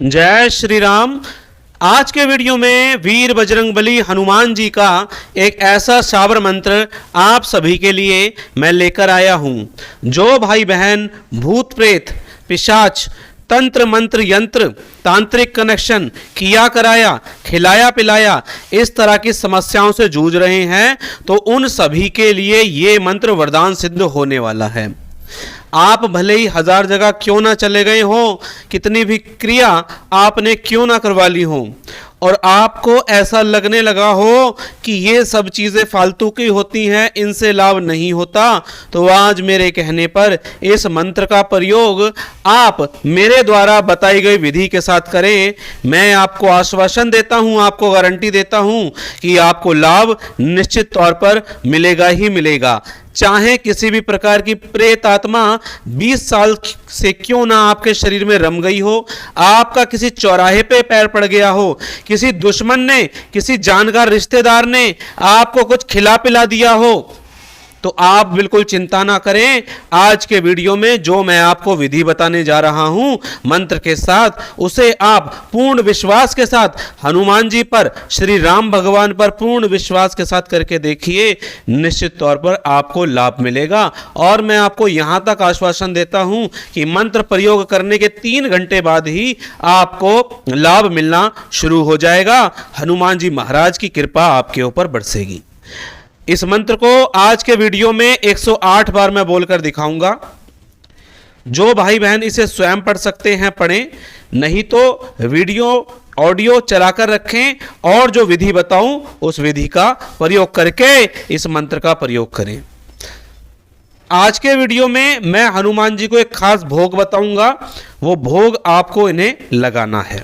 जय श्री राम। आज के वीडियो में वीर बजरंगबली हनुमान जी का एक ऐसा शाबर मंत्र आप सभी के लिए मैं लेकर आया हूं, जो भाई बहन भूत प्रेत पिशाच तंत्र मंत्र यंत्र तांत्रिक कनेक्शन किया कराया खिलाया पिलाया इस तरह की समस्याओं से जूझ रहे हैं, तो उन सभी के लिए ये मंत्र वरदान सिद्ध होने वाला है। आप भले ही 1000 जगह क्यों ना चले गए हो, कितनी भी क्रिया आपने क्यों ना करवा ली हो, और आपको ऐसा लगने लगा हो कि ये सब चीज़ें फालतू की होती हैं, इनसे लाभ नहीं होता, तो आज मेरे कहने पर इस मंत्र का प्रयोग आप मेरे द्वारा बताई गई विधि के साथ करें। मैं आपको आश्वासन देता हूं, आपको गारंटी देता हूं कि आपको लाभ निश्चित तौर पर मिलेगा ही मिलेगा। चाहे किसी भी प्रकार की प्रेत आत्मा 20 साल से क्यों ना आपके शरीर में रम गई हो, आपका किसी चौराहे पे पैर पड़ गया हो, किसी दुश्मन ने किसी जानकार रिश्तेदार ने आपको कुछ खिला पिला दिया हो, तो आप बिल्कुल चिंता ना करें। आज के वीडियो में जो मैं आपको विधि बताने जा रहा हूं मंत्र के साथ, उसे आप पूर्ण विश्वास के साथ हनुमान जी पर, श्री राम भगवान पर पूर्ण विश्वास के साथ करके देखिए, निश्चित तौर पर आपको लाभ मिलेगा। और मैं आपको यहां तक आश्वासन देता हूं कि मंत्र प्रयोग करने के 3 घंटे बाद ही आपको लाभ मिलना शुरू हो जाएगा। हनुमान जी महाराज की कृपा आपके ऊपर बरसेगी। इस मंत्र को आज के वीडियो में 108 बार मैं बोलकर दिखाऊंगा। जो भाई बहन इसे स्वयं पढ़ सकते हैं पढ़ें, नहीं तो वीडियो ऑडियो चलाकर रखें और जो विधि बताऊं उस विधि का प्रयोग करके इस मंत्र का प्रयोग करें। आज के वीडियो में मैं हनुमान जी को एक खास भोग बताऊंगा, वो भोग आपको इन्हें लगाना है।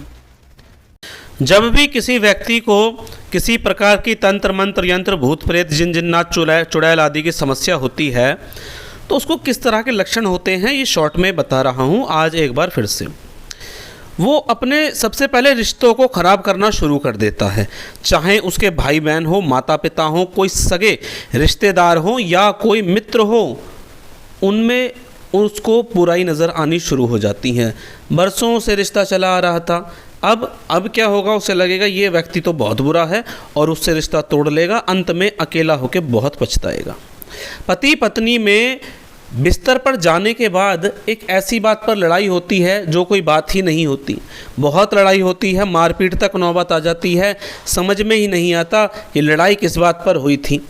जब भी किसी व्यक्ति को किसी प्रकार की तंत्र मंत्र यंत्र भूत प्रेत जिन जिन्नात चुड़ैल आदि की समस्या होती है, तो उसको किस तरह के लक्षण होते हैं ये शॉर्ट में बता रहा हूँ आज एक बार फिर से। वो अपने सबसे पहले रिश्तों को ख़राब करना शुरू कर देता है, चाहे उसके भाई बहन हो, माता पिता हो, कोई सगे रिश्तेदार हो या कोई मित्र हो, उनमें उसको बुराई नज़र आनी शुरू हो जाती है। बरसों से रिश्ता चला आ रहा था, अब क्या होगा, उसे लगेगा ये व्यक्ति तो बहुत बुरा है और उससे रिश्ता तोड़ लेगा, अंत में अकेला होकर बहुत पछताएगा। पति पत्नी में बिस्तर पर जाने के बाद एक ऐसी बात पर लड़ाई होती है जो कोई बात ही नहीं होती, बहुत लड़ाई होती है, मारपीट तक नौबत आ जाती है, समझ में ही नहीं आता कि लड़ाई किस बात पर हुई थी।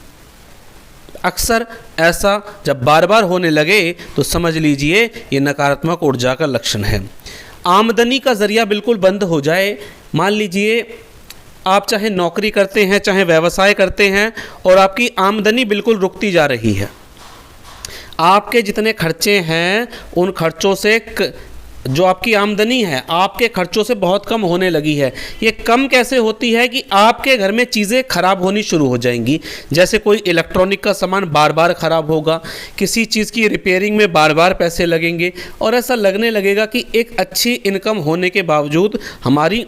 अक्सर ऐसा जब बार बार होने लगे तो समझ लीजिए ये नकारात्मक ऊर्जा का लक्षण है। आमदनी का ज़रिया बिल्कुल बंद हो जाए, मान लीजिए आप चाहे नौकरी करते हैं चाहे व्यवसाय करते हैं और आपकी आमदनी बिल्कुल रुकती जा रही है, आपके जितने खर्चे हैं उन खर्चों से जो आपकी आमदनी है आपके खर्चों से बहुत कम होने लगी है। ये कम कैसे होती है कि आपके घर में चीज़ें खराब होनी शुरू हो जाएंगी, जैसे कोई इलेक्ट्रॉनिक का सामान बार बार ख़राब होगा, किसी चीज़ की रिपेयरिंग में बार बार पैसे लगेंगे, और ऐसा लगने लगेगा कि एक अच्छी इनकम होने के बावजूद हमारी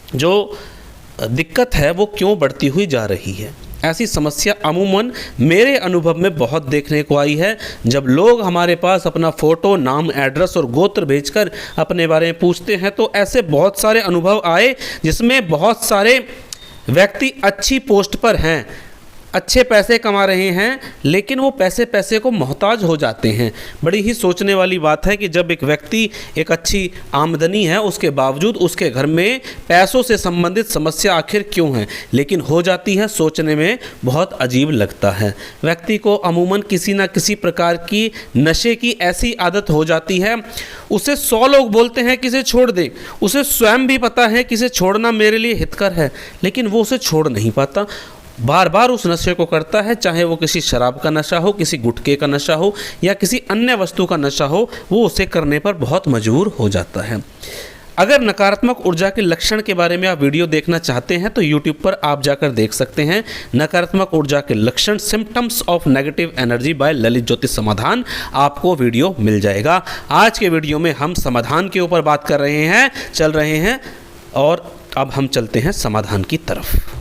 जो दिक्कत है वो क्यों बढ़ती हुई जा रही है। ऐसी समस्या अमूमन मेरे अनुभव में बहुत देखने को आई है। जब लोग हमारे पास अपना फ़ोटो, नाम, एड्रेस और गोत्र भेजकर अपने बारे में पूछते हैं, तो ऐसे बहुत सारे अनुभव आए जिसमें बहुत सारे व्यक्ति अच्छी पोस्ट पर हैं, अच्छे पैसे कमा रहे हैं, लेकिन वो पैसे को मोहताज हो जाते हैं। बड़ी ही सोचने वाली बात है कि जब एक व्यक्ति एक अच्छी आमदनी है उसके बावजूद उसके घर में पैसों से संबंधित समस्या आखिर क्यों है, लेकिन हो जाती है। सोचने में बहुत अजीब लगता है। व्यक्ति को अमूमन किसी न किसी प्रकार की नशे की ऐसी आदत हो जाती है, उसे 100 लोग बोलते हैं कि इसे छोड़ दे, उसे स्वयं भी पता है कि इसे छोड़ना मेरे लिए हितकर है, लेकिन वो उसे छोड़ नहीं पाता, बार बार उस नशे को करता है, चाहे वो किसी शराब का नशा हो, किसी गुटखे का नशा हो या किसी अन्य वस्तु का नशा हो, वो उसे करने पर बहुत मजबूर हो जाता है। अगर नकारात्मक ऊर्जा के लक्षण के बारे में आप वीडियो देखना चाहते हैं तो YouTube पर आप जाकर देख सकते हैं, नकारात्मक ऊर्जा के लक्षण symptoms of negative energy by Lalit ज्योतिष समाधान, आपको वीडियो मिल जाएगा। आज के वीडियो में हम समाधान के ऊपर बात कर रहे हैं, चल रहे हैं, और अब हम चलते हैं समाधान की तरफ।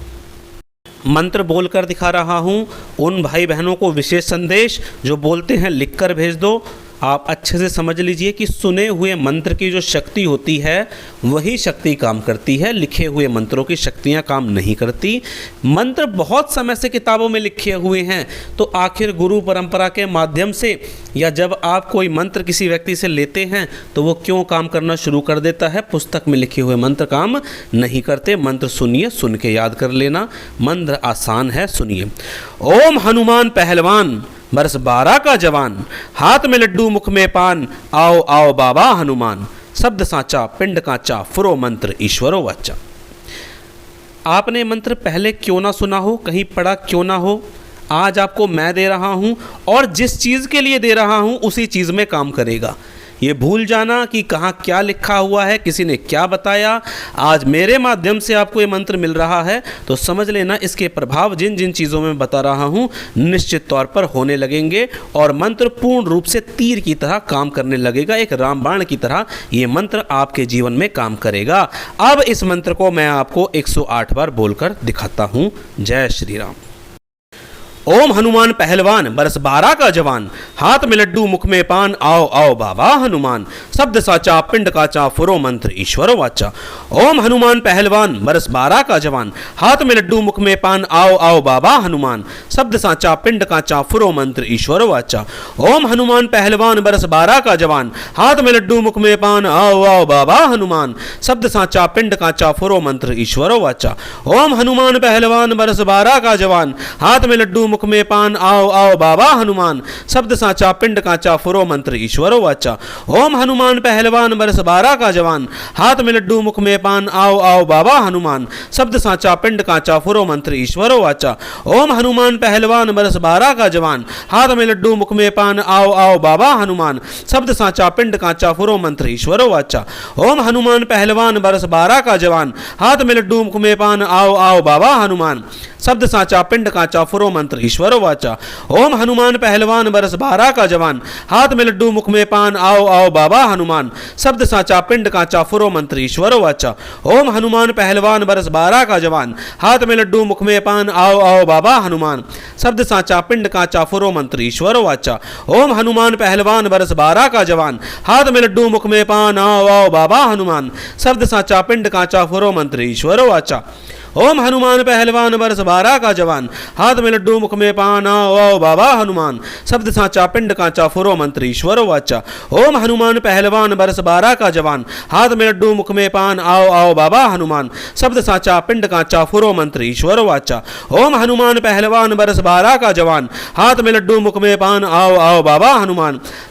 मंत्र बोलकर दिखा रहा हूँ। उन भाई बहनों को विशेष संदेश जो बोलते हैं लिखकर भेज दो, आप अच्छे से समझ लीजिए कि सुने हुए मंत्र की जो शक्ति होती है वही शक्ति काम करती है, लिखे हुए मंत्रों की शक्तियाँ काम नहीं करती। मंत्र बहुत समय से किताबों में लिखे हुए हैं, तो आखिर गुरु परंपरा के माध्यम से या जब आप कोई मंत्र किसी व्यक्ति से लेते हैं तो वो क्यों काम करना शुरू कर देता है? पुस्तक में लिखे हुए मंत्र काम नहीं करते। मंत्र सुनिए, सुन के याद कर लेना। मंत्र आसान है, सुनिए। ओम हनुमान पहलवान, बरस 12 का जवान, हाथ में लड्डू मुख में पान, आओ आओ बाबा हनुमान, शब्द साचा पिंड कांचा, फुरो मंत्र ईश्वरो वाचा। आपने मंत्र पहले क्यों ना सुना हो, कहीं पढ़ा क्यों ना हो, आज आपको मैं दे रहा हूं और जिस चीज़ के लिए दे रहा हूं उसी चीज़ में काम करेगा। ये भूल जाना कि कहाँ क्या लिखा हुआ है, किसी ने क्या बताया। आज मेरे माध्यम से आपको ये मंत्र मिल रहा है तो समझ लेना इसके प्रभाव जिन जिन चीज़ों में बता रहा हूँ निश्चित तौर पर होने लगेंगे और मंत्र पूर्ण रूप से तीर की तरह काम करने लगेगा। एक रामबाण की तरह ये मंत्र आपके जीवन में काम करेगा। अब इस मंत्र को मैं आपको 108 बार बोलकर दिखाता हूँ। जय श्री राम। ओम हनुमान पहलवान, बरस 12 का जवान, हाथ में लड्डू मुख में पान, आओ आओ बाबा हनुमान, शब्द साचा पिंड काचा, फुरो मंत्र ईश्वरो वाचा। ओम हनुमान पहलवान, बरस 12 का जवान, हाथ में लड्डू मुख में पान, आओ आओ बाबा हनुमान, शब्द साचा पिंड काचा, फुरो मंत्र ईश्वरो वाचा। ओम हनुमान पहलवान, बरस 12 का जवान, हाथ में लड्डू मुख में पान, आओ आओ बाबा हनुमान, शब्द साचा पिंड काचा, फुरो मंत्र ईश्वरो वाचा। ओम हनुमान पहलवान, बरस 12 का जवान, हाथ में लड्डू मुख में पान, आओ आओ बाबा हनुमान, शब्द साचा पिंड काचा, फुरो मंत्र ईश्वरो वाचा। ओम हनुमान पहलवान, बरस 12 का जवान, हाथ में लड्डू मुख में पान, आओ आओ बाबा हनुमान, शब्द साचा पिंड काचा, फुरो मंत्र ईश्वरो वाचा। ओम हनुमान पहलवान, बरस 12 का जवान, हाथ में लड्डू मुख में पान, आओ आओ बाबा हनुमान, शब्द साचा पिंड काचा, फुरो मंत्र ईश्वरो वाचा। ओम हनुमान पहलवान, बरस 12 का जवान, हाथ में लड्डू मुख में पान, आओ आओ बाबा हनुमान, शब्द साचा पिंड काचा, फुरो मंत्र ईश्वरो वाचा। ओम हनुमान पहलवान, बरस 12 का जवान, हाथ में लड्डू मुख में पान, आओ आओ बाबा हनुमान, शब्द साचा पिंड काचा, फुरो मंत्र ईश्वरो वाचा। ओम हनुमान पहलवान, बरस 12 का जवान, हाथ में लड्डू मुख में पान, आओ आओ बाबा हनुमान, शब्द साचा पिंड काचा, फुरो मंत्र ईश्वरो वाचा। ओम हनुमान पहलवान, बरस 12 का जवान, हाथ में लड्डू मुख में पान, आओ आओ बाबा हनुमान, शब्द साचा पिंड काचा, फुरो मंत्र ईश्वरो वाचा। ओम हनुमान पहलवान, बरस 12 का जवान, हाथ में लड्डू मुख में पान, आओ आओ बाबा हनुमान, शब्द साचा पिंड काचा, फुरो मंत्र ईश्वरो वाचा। ओम हनुमान पहलवान, बरस 12 का जवान, हाथ में लड्डू मुख में पान, आओ आओ बाबा हनुमान, शब्द साचा पिंड काचा, फुरो मंत्र ईश्वरो वाचा। ओम हनुमान पहलवान, बरस 12 का जवान, हाथ में लड्डू मुख में पान, आओ आओ बाबा हनुमान, शब्द साचा पिंड काचा, फुरो मंत्र ईश्वरो वाचा। ओम हनुमान पहलवान, बरस 12 का जवान, हाथ में लड्डू मुख में पान, आओ आओ बाबा हनुमान,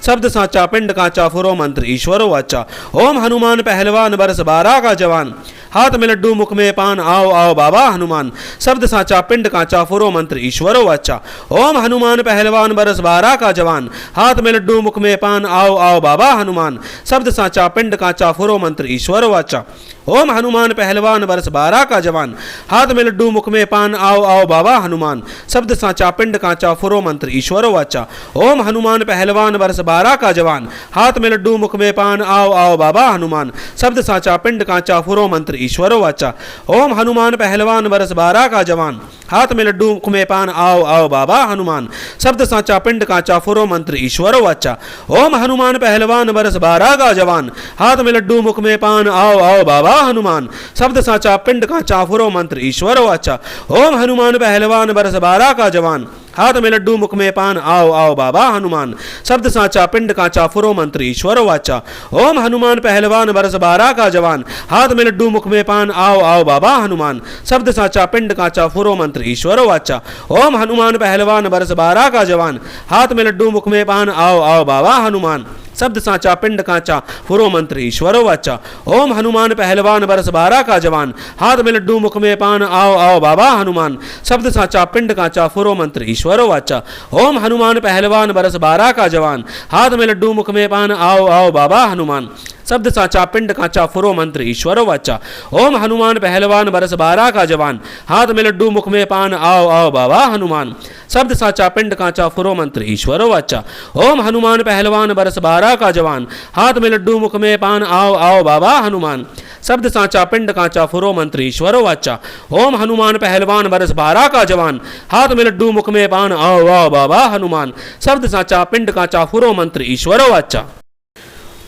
शब्द साचा पिंड काचा, फुरो मंत्र ईश्वरो वाचा। ओम हनुमान पहलवान, बरस 12 का जवान, हाथ में लड्डू मुख में पान, आओ आओ बाबा हनुमान, शब्द साचा पिंड काचा, फुरो मंत्र ईश्वरो वाचा। ओम हनुमान पहलवान, बरस 12 का जवान, हाथ में लड्डू मुख में पान, आओ आओ बाबा हनुमान, शब्द साचा पिंड काचा, फुरो मंत्र ईश्वरो वाचा। ओम हनुमान पहलवान, बरस 12 का जवान, हाथ में लड्डू मुख में पान, आओ आओ बाबा हनुमान, शब्द साचा पिंड काचा, फुरो मंत्र ईश्वरो वाचा। ओम हनुमान पहलवान, बरस 12 का जवान, हाथ में लड्डू मुख में पान, आओ आओ बाबा हनुमान, शब्द साचा पिंड काचा, फुरो मंत्र ईश्वरो वाचा। ओम हनुमान पहलवान, बरस 12 का जवान, हाथ में लड्डू मुख में पान, आओ आओ बाबा हनुमान, शब्द साचा पिंड काचा, फुरो मंत्र ईश्वरो वाचा। ओम हनुमान पहलवान, बरस 12 का जवान, हाथ में लड्डू मुख में पान, आओ आओ बाबा हनुमान, शब्द साचा पिंड काचा, फुरो मंत्र ईश्वरो वाचा। ओम हनुमान पहलवान, बरस 12 का जवान, हाथ में लड्डू मुख में पान, आओ आओ बाबा हनुमान, शब्द साचा पिंड काचा, फुरो मंत्र ईश्वरो वाचा। ओम हनुमान पहलवान, बरस 12 का जवान, हाथ में लड्डू मुख में पान, आओ आओ बाबा हनुमान, शब्द साचा पिंड काचा, फुरो मंत्र ईश्वरो वाचा। ओम हनुमान पहलवान, बरस 12 का जवान, हाथ में लड्डू मुख में पान, आओ आओ बाबा हनुमान, शब्द साचा पिंड काचा, फुरो मंत्र ईश्वरो वाचा। ओम हनुमान पहलवान, बरस 12 का जवान, हाथ में लड्डू मुख में पान, आओ आओ बाबा हनुमान, शब्द साचा पिंड काचा, फुरो मंत्र ईश्वरो वाचा। ओम हनुमान पहलवान, बरस 12 का जवान, हाथ में लड्डू मुख में पान, आओ आओ बाबा हनुमान, शब्द साचा पिंड काचा, फुरो मंत्र ईश्वरो वाचा। ओम हनुमान पहलवान, बरस 12 का जवान, हाथ में लड्डू मुख में पान, आओ आओ बाबा हनुमान, शब्द साचा पिंड कांचा फुरो मंत्र ईश्वरो वाचा। ओम हनुमान पहलवान बरस 12 का जवान, हाथ में लड्डू मुख में पान, आओ आओ बाबा हनुमान। शब्द साचा पिंड कांचा फुरो मंत्र ईश्वरो वाचा।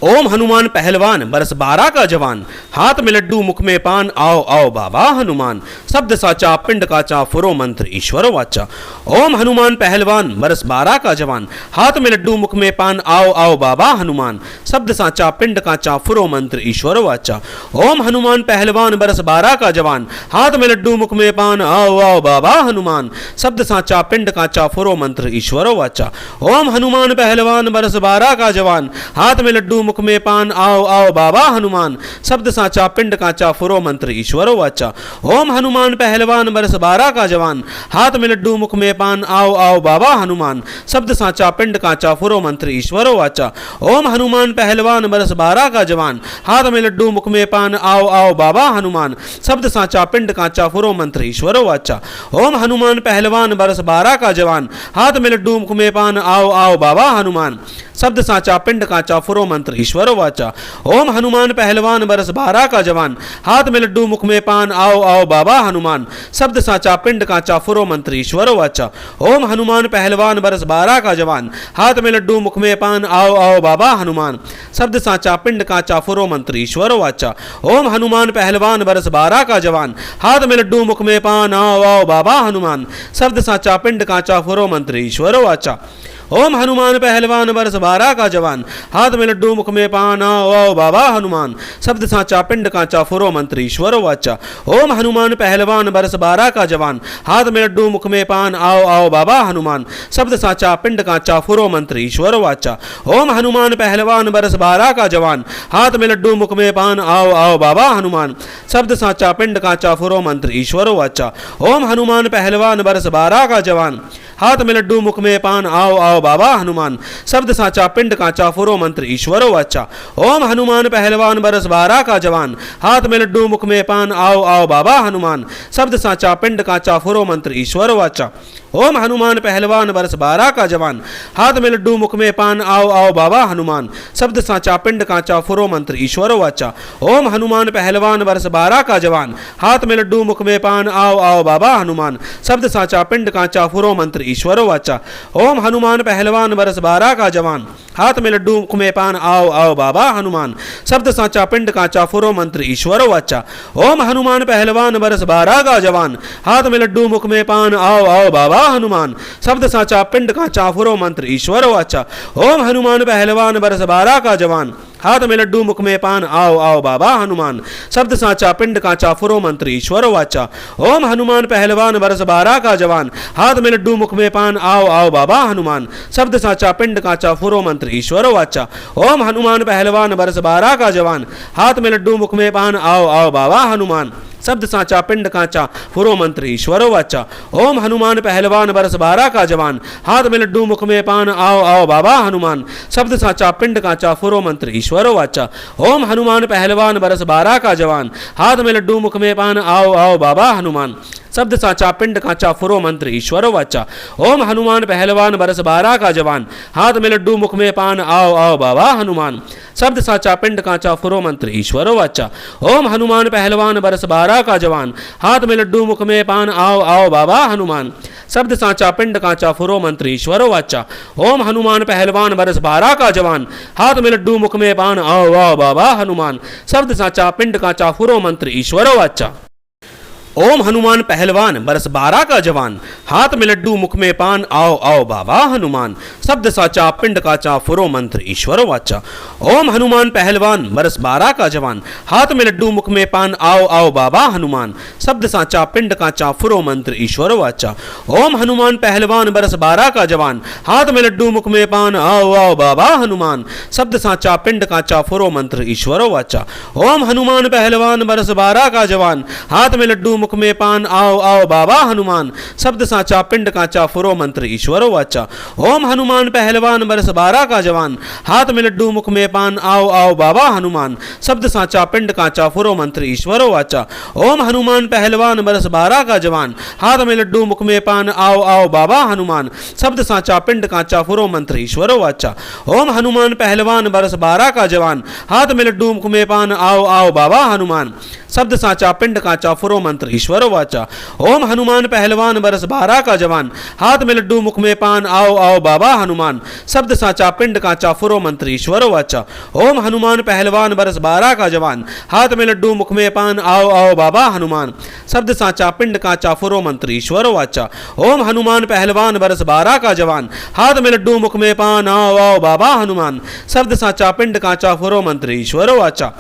ओम हनुमान पहलवान बरस 12 का जवान, हाथ में लड्डू मुख में पान, आओ आओ बाबा हनुमान। शब्द साचा पिंड काचा फुरो मंत्र ईश्वरो वाचा। ओम हनुमान पहलवान बरस 12 का जवान, हाथ में लड्डू मुख में पान, आओ आओ बाबा हनुमान। शब्द साचा पिंड काचा फुरो मंत्र ईश्वरो वाचा। ओम हनुमान पहलवान बरस 12 का जवान, हाथ में लड्डू मुख में पान, आओ आओ बाबा हनुमान। शब्द साचा पिंड काचा फुरो मंत्र ईश्वरो वाचा। ओम हनुमान पहलवान बरस 12 का जवान, हाथ में लड्डू मुख में पान, आओ आओ बाबा हनुमान। शब्द साचा पिंड काचा फुरो मंत्र ईश्वरो वाचा। ओम हनुमान पहलवान बरस 12 का जवान, हाथ में लड्डू मुख में पान, आओ आओ बाबा हनुमान। शब्द साचा पिंड काचा फुरो मंत्र ईश्वरो वाचा। ओम हनुमान पहलवान बरस 12 का जवान, हाथ में लड्डू मुख में पान, आओ आओ बाबा हनुमान। शब्द साचा पिंड काचा फुरो मंत्र ईश्वरो वाचा। ओम हनुमान पहलवान बरस 12 का जवान, हाथ में लड्डू मुख में पान, आओ आओ बाबा हनुमान। शब्द साचा पिंड काचा फुरो मंत्र ईश्वरो वाचा। ओम हनुमान पहलवान बरस 12 का जवान, हाथ में लड्डू मुख में पान, आओ आओ बाबा हनुमान। शब्द साचा पिंड काचा फुरो मंत्र ईश्वरो वाचा। ओम हनुमान पहलवान बरस 12 का जवान, हाथ में लड्डू मुख में पान, आओ आओ बाबा हनुमान। शब्द साचा पिंड काचा फुरो मंत्र ईश्वरो वाचा। ओम हनुमान पहलवान बरस 12 का जवान, हाथ में लड्डू मुख में पान, आओ आओ बाबा हनुमान। शब्द साचा पिंड काचा फुरो मंत्र ईश्वरो वाचा। ओम हनुमान पहलवान बरस 12 का जवान, हाथ में लड्डू मुख में पान, आओ आओ बाबा हनुमान। शब्द साचा पिंड काचा फुरो मंत्र ईश्वरो वाचा। ओम हनुमान पहलवान बरस 12 का जवान, हाथ में लड्डू मुख में पान, आओ आओ बाबा हनुमान। शब्द साचा पिंड काचा फुरो मंत्र ईश्वरो वाचा। ओम हनुमान पहलवान बरस 12 का जवान, हाथ में लड्डू मुख में पान, आओ आओ बाबा हनुमान। शब्द साचा पिंड काचा फुरो मंत्र ईश्वरो वाचा। ओम हनुमान पहलवान बरस 12 का जवान, हाथ में लड्डू मुख में पान, आओ आओ बाबा हनुमान। शब्द साचा पिंड काचा फुरो मंत्र ईश्वरो वाचा। ओम हनुमान पहलवान बरस 12 का जवान, हाथ में लड्डू मुख में पान, आओ आओ बाबा हनुमान। शब्द साचा पिंड काचा फुरो मंत्र ईश्वरो वाचा। ओम हनुमान पहलवान बरस 12 का जवान, हाथ में लड्डू मुख में पान, आओ आओ बाबा हनुमान। शब्द साचा पिंड काचा फुरो मंत्र ईश्वरो वाचा। ओम हनुमान पहलवान बरस 12 का जवान, हाथ में लड्डू मुख में पान, आओ आओ बाबा हनुमान। शब्द साचा पिंड काचा फुरो मंत्र ईश्वरो वाचा। ओम हनुमान पहलवान बरस 12 का जवान, हाथ में लड्डू मुख में पान, आओ आओ बाबा हनुमान। शब्द साचा पिंड काचा फुरो मंत्र ईश्वरो वाचा। ओम हनुमान पहलवान बरस 12 का जवान, हाथ में लड्डू मुख में पान, आओ आओ बाबा हनुमान। शब्द साचा पिंड काचा फुरो मंत्र ईश्वरो वाचा। ओम हनुमान पहलवान बरस 12 का जवान, हाथ में लड्डू मुख में पान, आओ आओ बाबा हनुमान। शब्द साचा पिंड काचा फुरो मंत्र ईश्वरो वाचा। ओम हनुमान पहलवान बरस 12 का जवान, हाथ में लड्डू मुख में पान, आओ आओ बाबा हनुमान। शब्द साचा पिंड काचा फुरो मंत्र ईश्वरो वाचा। ओम हनुमान पहलवान बरस 12 का जवान, हाथ में लड्डू मुख में पान, आओ आओ बाबा हनुमान। शब्द साचा पिंड काचा फुरो मंत्र ईश्वरो वाचा। ओम हनुमान पहलवान बरस 12 का जवान, हाथ में लड्डू मुख में पान, आओ आओ बाबा हनुमान। शब्द साचा पिंड काचा फुरो मंत्र ईश्वरो वाचा। ओम हनुमान पहलवान बरस 12 का जवान, हाथ में लड्डू मुख में पान, आओ आओ बाबा हनुमान। शब्द साचा पिंड काचा फुरो मंत्र ईश्वरो वाचा। ओम हनुमान पहलवान बरस 12 का जवान, हाथ में लड्डू मुख में पान, आओ आओ बाबा हनुमान। शब्द साचा पिंड काचा फुरो मंत्र ईश्वरो वाचा। ओम हनुमान पहलवान बरस 12 का जवान, हाथ में लड्डू मुख में पान, आओ आओ बाबा हनुमान। शब्द साचा पिंड काचा फुरो मंत्र ईश्वरो वाचा। ओम हनुमान पहलवान बरस 12 का जवान, हाथ में लड्डू मुख में पान, आओ आओ बाबा हनुमान। शब्द साचा पिंड काचा फुरो मंत्र ईश्वरो वाचा। ओम हनुमान पहलवान बरस 12 का जवान, हाथ में लड्डू मुख में पान, आओ आओ बाबा हनुमान। शब्द साचा पिंड काचा फुरो मंत्र ईश्वरो वाचा। ओम हनुमान पहलवान बरस 12 का जवान, हाथ में लड्डू मुख में पान, आओ आओ बाबा हनुमान। शब्द साचा पिंड काचा फुरो मंत्र ईश्वरो वाचा। ओम हनुमान पहलवान बरस 12 का जवान, हाथ में लड्डू मुख में पान, आओ आओ बाबा हनुमान। शब्द साचा पिंड काचा फुरो मंत्र ईश्वरो वाचा। ओम हनुमान पहलवान बरस 12 का जवान, हाथ में लड्डू मुख में पान आओ आओ बाबा हनुमान, शब्द साचा पिंड कांचा फुरो मंत्र ईश्वरो वाचा। ओम हनुमान पहलवान बरस 12 का जवान, हाथ में लड्डू मुख में पान आओ आओ बाबा हनुमान, शब्द साचा पिंड कांचा फुरो मंत्र ईश्वरो वाचा। ओम हनुमान पहलवान बरस 12 का जवान, हाथ में लड्डू मुख में पान आओ आओ बाबा हनुमान, शब्द साचा पिंड कांचा फुरो मंत्र ईश्वरो वाचा। ओम हनुमान पहलवान बरस 12 का जवान, हाथ में लड्डू मुख में पान आओ आओ बाबा हनुमान, शब्द साचा पिंड कांचा फुरो मंत्र ईश्वरो वाचा। ओम हनुमान पहलवान बरस 12 का जवान, हाथ में लड्डू मुख में पान आओ आओ बाबा हनुमान, शब्द साचा पिंड कांचा फुरो मंत्र ईश्वरो वाचा। ओम हनुमान पहलवान बरस 12 का जवान, हाथ में लड्डू मुख में पान आओ आओ बाबा हनुमान, शब्द साचा पिंड कांचा फुरो मंत्र ईश्वरो वाचा। ओम हनुमान पहलवान बरस 12 का जवान, हाथ में लड्डू मुख में पान आओ आओ बाबा हनुमान, शब्द साचा पिंड कांचा फुरो मंत्र ईश्वरो वाचा।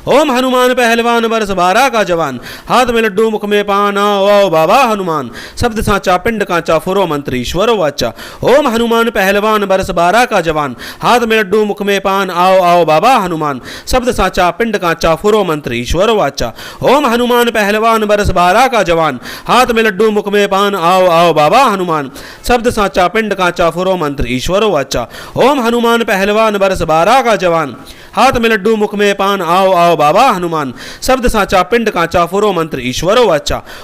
ओम हनुमान पहलवान बरस 12 का जवान, हाथ में लड्डू मुख में पान आओ आओ बाबा हनुमान, शब्द साचा पिंड कांचा फुरो मंत्र ईश्वरो वाचा। ओम हनुमान पहलवान बरस 12 का जवान, हाथ में लड्डू मुख में पान आओ आओ बाबा हनुमान, शब्द साचा पिंड कांचा फुरो मंत्र ईश्वरो वाचा। ओम हनुमान पहलवान बरस 12 का जवान, हाथ में लड्डू मुख में पान आओ आओ बाबा हनुमान, शब्द साचा पिंड कांचा फुरो मंत्र ईश्वरो वाचा। ओम हनुमान पहलवान बरस 12 का जवान, हाथ में लड्डू मुख में पान आओ आओ बाबा हनुमान, शब्द साचा पिंड कांचा फुरो मंत्र ईश्वरो वाचा। ओम हनुमान पहलवान बरस 12 का जवान, हाथ में लड्डू मुख में पान आओ आओ बाबा हनुमान, शब्द साचा पिंड कांचा फुरो मंत्र ईश्वरो वाचा।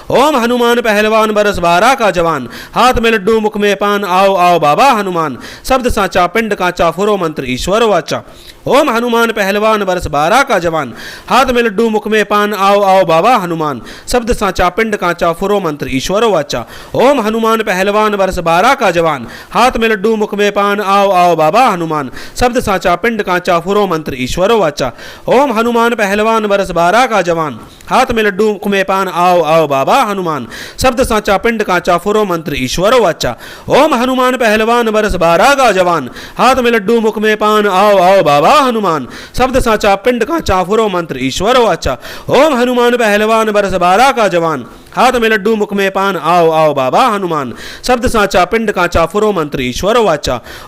ओम हनुमान पहलवान बरस 12 का जवान, हाथ में लड्डू मुख में पान आओ आओ बाबा हनुमान, शब्द साचा पिंड कांचा फुरो मंत्र ईश्वरो वाचा। ओम हनुमान पहलवान बरस 12 का जवान, हाथ में लड्डू मुख में पान आओ आओ बाबा हनुमान, शब्द साचा पिंड कांचा फुरो मंत्र ईश्वरो वाचा। ओम हनुमान पहलवान बरस 12 का जवान, हाथ में लड्डू मुख में पान आओ आओ बाबा हनुमान, शब्द साचा पिंड कांचा फुरो मंत्र ईश्वरो वाचा। ओम हनुमान पहलवान बरस 12 का जवान, हाथ में लड्डू मुख में पान आओ आओ बाबा हनुमान, शब्द साचा पिंड कांचा फुरो मंत्र ईश्वरो वाचा। ओम हनुमान पहलवान बरस 12 का जवान, हाथ में लड्डू मुख में पान आओ आओ बाबा हनुमान, शब्द साचा पिंड कांचा फुरो मंत्र ईश्वरो वाचा। ओम हनुमान पहलवान बरस 12 का जवान, हाथ में लड्डू मुख में पान आओ आओ बाबा हनुमान, शब्द साचा पिंड कांचा फुरो मंत्र ईश्वरो वाचा।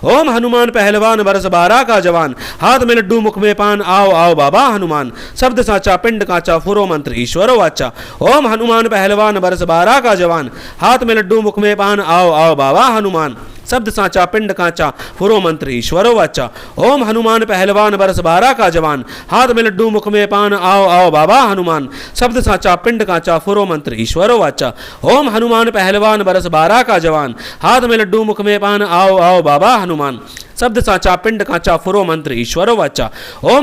ओम हनुमान पहलवान बरस 12 का जवान, हाथ में लड्डू मुख में पान आओ आओ बाबा हनुमान, शब्द साचा पिंड कांचा फुरो मंत्र ईश्वरो वाचा। ओम हनुमान पहलवान बरस 12 का जवान, हाथ में लड्डू मुख में पान आओ आओ बाबा हनुमान, शब्द साचा पिंड कांचा फुरो मंत्र ईश्वरो वाचा। ओम हनुमान पहलवान बरस 12 का जवान, हाथ में लड्डू मुख में पान आओ आओ बाबा हनुमान, शब्द साचा पिंड कांचा फुरो मंत्र ईश्वरो वाचा। ओम हनुमान पहलवान बरस 12 का जवान, हाथ में लड्डू मुख में पान आओ आओ बाबा हनुमान, शब्द साचा पिंड कांचा फुरो मंत्र ईश्वरो वाचा। ओम हनुमान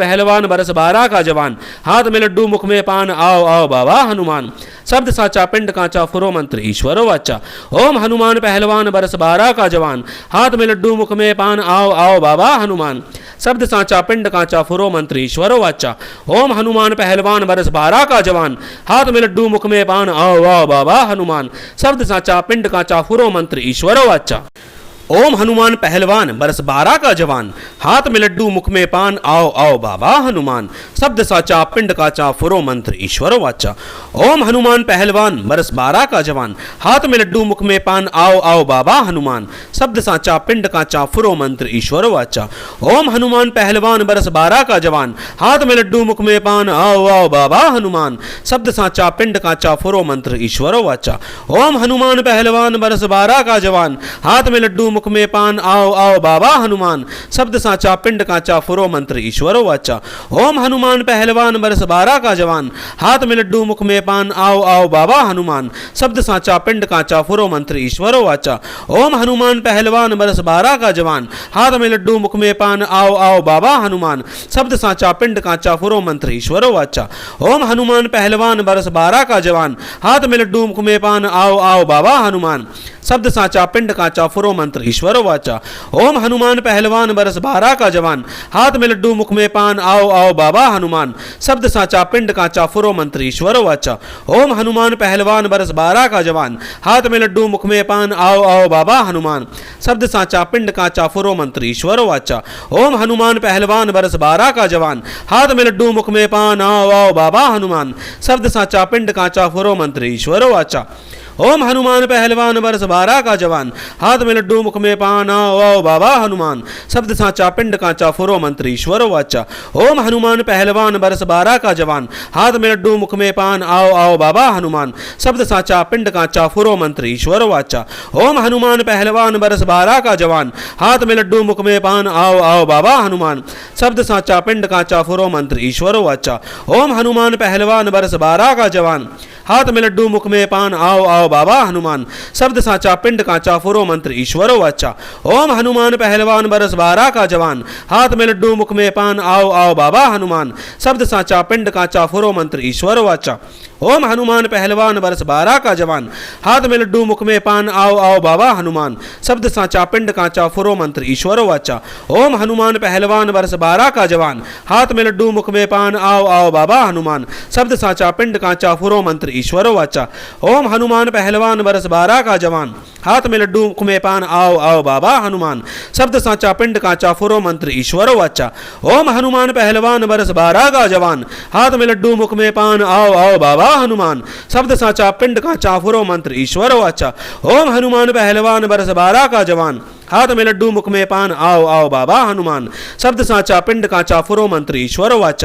पहलवान बरस 12 का जवान, हाथ में लड्डू मुख में पान आओ आओ बाबा हनुमान, शब्द साचा पिंड कांचा फुरो मंत्र ईश्वरो वाचा। ओम हनुमान पहलवान बरस 12 का जवान, हाथ में लड्डू मुख में पान आओ आओ बाबा हनुमान, शब्द साचा पिंड कांचा फुरो मंत्र ईश्वरो वाचा। ओम हनुमान पहलवान बरस 12 का जवान, हाथ में लड्डू मुख में पान आओ आओ बाबा हनुमान, शब्द साचा पिंड कांचा फुरो मंत्र ईश्वरो वाचा। ओम हनुमान पहलवान बरस 12 का जवान, हाथ में लड्डू मुख में पान आओ आओ बाबा हनुमान, शब्द साचा पिंड कांचा फुरो मंत्र ईश्वरो वाचा। ओम हनुमान पहलवान बरस 12 का जवान, हाथ में लड्डू मुख में पान आओ आओ बाबा हनुमान, शब्द साचा पिंड कांचा फुरो मंत्र ईश्वरो वाचा। ओम हनुमान पहलवान बरस 12 का जवान, हाथ में लड्डू मुख में पान आओ आओ बाबा हनुमान, शब्द साचा पिंड कांचा फुरो मंत्र ईश्वरो वाचा। ओम हनुमान पहलवान बरस 12 का जवान, हाथ में लड्डू मुख में पान आओ आओ बाबा हनुमान, शब्द साचा पिंड कांचा फुरो मंत्र ईश्वरो वाचा। ओम हनुमान पहलवान बरस 12 का जवान, हाथ में लड्डू मुख में पान आओ आओ बाबा हनुमान, शब्द साचा पिंड कांचा फुरो मंत्र ईश्वरो वाचा। ओम हनुमान पहलवान बरस 12 का जवान, हाथ में लड्डू मुख में पान आओ आओ बाबा हनुमान, शब्द साचा पिंड कांचा फुरो मंत्र ईश्वरो वाचा। ओम हनुमान पहलवान बरस 12 का जवान, हाथ में लड्डू मुख में पान आओ आओ बाबा हनुमान, शब्द साचा पिंड कांचा फुरो मंत्र ईश्वरो वाचा। ओम हनुमान पहलवान बरस 12 का जवान, हाथ में लड्डू मुख में पान आओ आओ बाबा हनुमान, शब्द साचा पिंड कांचा फुरो मंत्र ईश्वरो वाचा। ओम हनुमान पहलवान बरस 12 का जवान, हाथ में लड्डू मुख में पान आओ आओ बाबा हनुमान, शब्द साचा पिंड कांचा फुरो मंत्र ईश्वरो वाचा। ओम हनुमान पहलवान वर्ष 12 का जवान, हाथ में लड्डू मुख में पान, आओ आओ बाबा हनुमान, शब्द साचा पिंड कांचा फुरो मंत्र ईश्वर वाचा। ओम हनुमान पहलवान वर्ष 12 का जवान, हाथ में लड्डू मुख में पान, आओ आओ बाबा हनुमान, शब्द साचा पिंड कांचा फुरो मंत्र ईश्वर वाचा। ओम हनुमान पहलवान वर्ष 12 का जवान, हाथ में लड्डू मुख में पान, आओ आओ बाबा हनुमान, शब्द साचा पिंड कांचा फुरो मंत्र ईश्वर वाचा। ओम हनुमान पहलवान वर्ष 12 का जवान, हाथ में लड्डू मुख में पान, आओ आओ बाबा हनुमान, शब्द साचा पिंड कांचा फुरो मंत्र ईश्वर वाचा। ओम हनुमान पहलवान वर्ष 12 का जवान, हाथ में लड्डू मुख में पान, आओ आओ बाबा हनुमान, शब्द साचा पिंड कांचा फुरो मंत्र ईश्वर वाचा। ओम हनुमान पहलवान वर्ष 12 का जवान, हाथ में लड्डू मुख में पान, आओ आओ बाबा हनुमान, शब्द साचा पिंड कांचा फुरो मंत्र ईश्वर वाचा। ओम हनुमान पहलवान वर्ष 12 का जवान, हाथ में लड्डू मुख में पान, आओ आओ बाबा हनुमान, शब्द साचा पिंड कांचा फुरो मंत्र ईश्वर वाचा। ओम हनुमान पहलवान वर्ष 12 का जवान, हाथ में लड्डू मुख में पान, आओ आओ बाबा हनुमान, शब्द साचा पिंड कांचा फुरो मंत्र ईश्वर वाचा। ओम हनुमान पहलवान वर्ष 12 का जवान, हाथ में लड्डू मुख में पान, आओ आओ बाबा हनुमान, शब्द साचा पिंड कांचा फुरो मंत्र ईश्वर वाचा। ओम हनुमान पहलवान वर्ष 12 का जवान, हाथ में लड्डू मुख में पान, आओ आओ बाबा हनुमान, शब्द साचा पिंड कांचा फुरो मंत्र ईश्वर वाचा।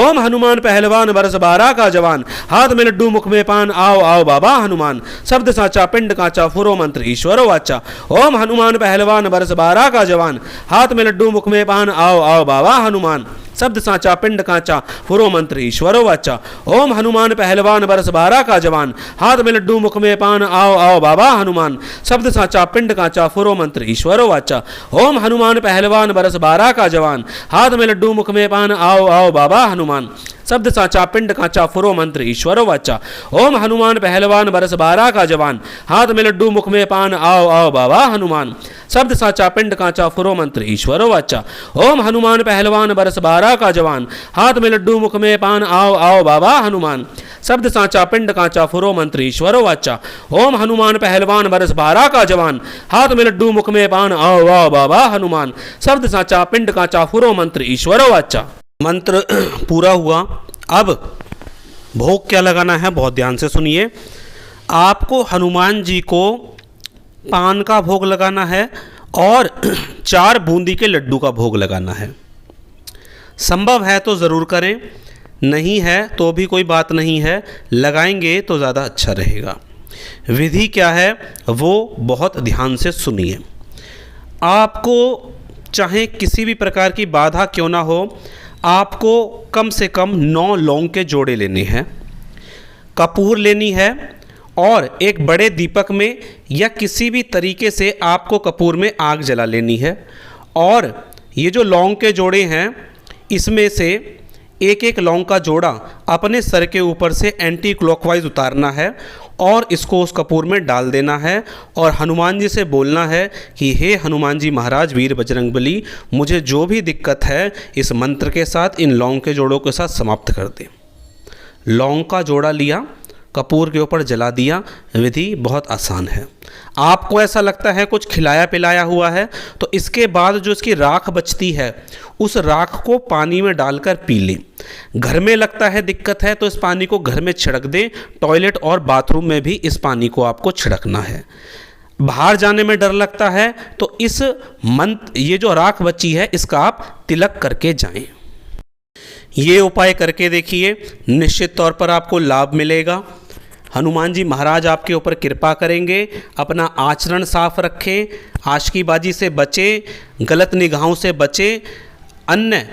ओम हनुमान पहलवान वर्ष 12 का जवान, हाथ में लड्डू मुख में पान, आओ आओ बाबा हनुमान, शब्द साचा पिंड कांचा फुरो मंत्र ईश्वर वाचा। ओम हनुमान पहलवान वर्ष 12 का जवान, हाथ में लड्डू मुख में पान, आओ आओ बाबा हनुमान, शब्द साचा पिंड कांचा फुरो मंत्र ईश्वर वाचा। ओम हनुमान पहलवान वर्ष 12 का जवान, हाथ में लड्डू मुख में पान, आओ आओ बाबा हनुमान, शब्द साचा पिंड कांचा फुरो मंत्र ईश्वर वाचा। ओम हनुमान पहलवान वर्ष 12 का जवान, हाथ में लड्डू मुख में पान, आओ आओ बाबा हनुमान, शब्द साचा पिंड कांचा फुरो मंत्र ईश्वर वाचा। ओम हनुमान पहलवान वर्ष 12 का जवान, हाथ में लड्डू मुख में पान, आओ आओ बाबा हनुमान, शब्द साचा पिंड कांचा फुरो मंत्र ईश्वर वाचा। ओम हनुमान पहलवान वर्ष 12 का जवान, हाथ में लड्डू मुख में पान, आओ आओ बाबा हनुमान, शब्द साचा पिंड कांचा फुरो मंत्र ईश्वर वाचा। ओम हनुमान पहलवान वर्ष 12 का जवान, हाथ में लड्डू मुख में पान, आओ आओ बाबा हनुमान, शब्द साचा पिंड कांचा फुरो मंत्र ईश्वर वाचा। मंत्र पूरा हुआ। अब भोग क्या लगाना है, बहुत ध्यान से सुनिए। आपको हनुमान जी को पान का भोग लगाना है और 4 बूंदी के लड्डू का भोग लगाना है। संभव है तो ज़रूर करें, नहीं है तो भी कोई बात नहीं है, लगाएंगे तो ज़्यादा अच्छा रहेगा। विधि क्या है वो बहुत ध्यान से सुनिए। आपको चाहे किसी भी प्रकार की बाधा क्यों ना हो, आपको कम से कम 9 लौंग के जोड़े लेने हैं, कपूर लेनी है और एक बड़े दीपक में या किसी भी तरीके से आपको कपूर में आग जला लेनी है। और ये जो लौंग के जोड़े हैं इसमें से एक एक लौंग का जोड़ा अपने सर के ऊपर से एंटी क्लॉकवाइज उतारना है और इसको उस कपूर में डाल देना है और हनुमान जी से बोलना है कि हे हनुमान जी महाराज वीर बजरंगबली, मुझे जो भी दिक्कत है इस मंत्र के साथ इन लौंग के जोड़ों के साथ समाप्त कर दे। लौंग का जोड़ा लिया, कपूर के ऊपर जला दिया। विधि बहुत आसान है। आपको ऐसा लगता है कुछ खिलाया पिलाया हुआ है तो इसके बाद जो इसकी राख बचती है उस राख को पानी में डालकर पी लें। घर में लगता है दिक्कत है तो इस पानी को घर में छिड़क दें। टॉयलेट और बाथरूम में भी इस पानी को आपको छिड़कना है। बाहर जाने में डर लगता है तो इस ये जो राख बची है इसका आप तिलक करके जाएं। ये उपाय करके देखिए, निश्चित तौर पर आपको लाभ मिलेगा। हनुमान जी महाराज आपके ऊपर कृपा करेंगे। अपना आचरण साफ रखें, आशिकीबाजी से बचें, गलत निगाहों से बचें, अन्य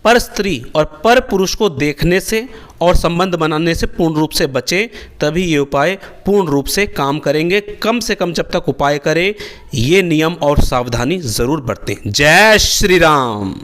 पर स्त्री और पर पुरुष को देखने से और संबंध बनाने से पूर्ण रूप से बचें, तभी ये उपाय पूर्ण रूप से काम करेंगे। कम से कम जब तक उपाय करें ये नियम और सावधानी ज़रूर बरतें। जय श्री राम।